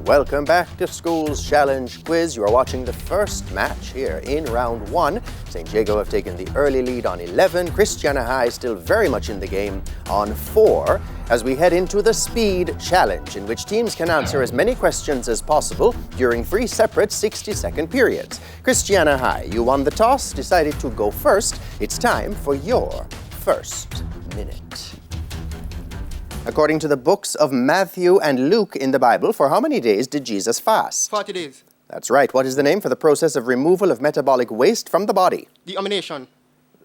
Welcome back to School's Challenge Quiz. You are watching the first match here in round 1. St. Jago have taken the early lead on 11. Christiana High still very much in the game on 4. As we head into the Speed Challenge, in which teams can answer as many questions as possible during 3 separate 60-second periods. Christiana High, you won the toss, decided to go first. It's time for your first minute. According to the books of Matthew and Luke in the Bible, for how many days did Jesus fast? 40 days. That's right. What is the name for the process of removal of metabolic waste from the body? Deamination.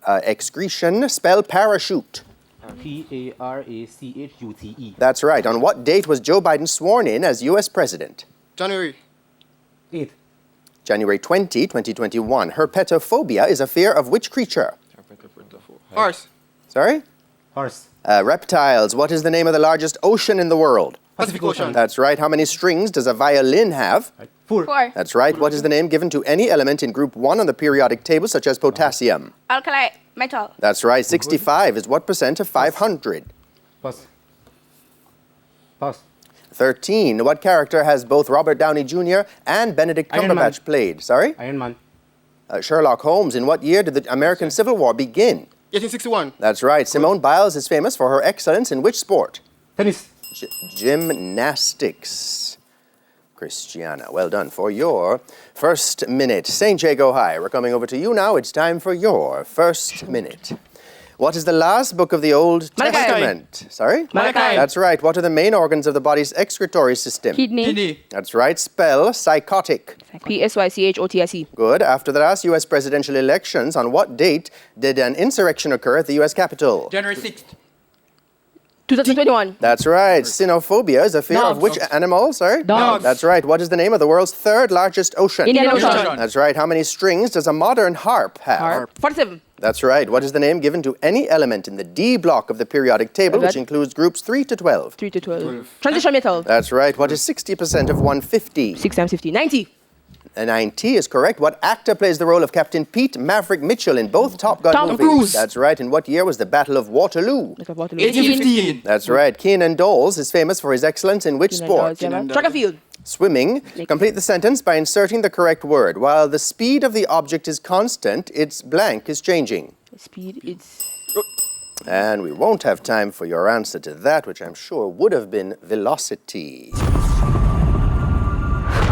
Excretion. Spell parachute. Parachute. That's right. On what date was Joe Biden sworn in as U.S. President? January. 8. January 20, 2021. Herpetophobia is a fear of which creature? Horse. Sorry? Horse. Reptiles. What is the name of the largest ocean in the world? Pacific Ocean. That's right. How many strings does a violin have? 4. That's right. What is the name given to any element in group 1 on the periodic table, such as potassium? Alkali, metal. That's right. 65 is what percent of 500? Pass. Pass. 13. What character has both Robert Downey Jr. and Benedict Iron Man. Cumberbatch played? Sorry? Iron Man. Sherlock Holmes. In what year did the American Civil War begin? 1861. That's right. Simone Biles is famous for her excellence in which sport? Tennis. Gymnastics. Christiana, well done for your first minute. St. Jago High, we're coming over to you now. It's time for your first minute. What is the last book of the Old Malachi. Testament? Sorry? Malachi. That's right. What are the main organs of the body's excretory system? Kidney. That's right. Spell psychotic. P-S-Y-C-H-O-T-I-C. Good. After the last U.S. presidential elections, on what date did an insurrection occur at the U.S. Capitol? January 6th. 2021. That's right. Cynophobia is a fear of which animal? Sorry? Dogs. That's right. What is the name of the world's third largest ocean? Indian Ocean. That's right. How many strings does a modern harp have? Harp. 47. That's right. What is the name given to any element in the D block of the periodic table, which includes groups 3 to 12? 3 to 12. Transition metal. That's right. What is 60% of 150? 6 times 50. 90. 90 is correct. What actor plays the role of Captain Pete Maverick Mitchell in both Top Gun Tom movies? Cruise. That's right. In what year was the Battle of Waterloo? 1815. That's right. Keenan Doles is famous for his excellence in which sport? Track and field. Swimming. Complete the sentence by inserting the correct word. While the speed of the object is constant, its blank is changing. Speed, it's... And we won't have time for your answer to that, which I'm sure would have been velocity.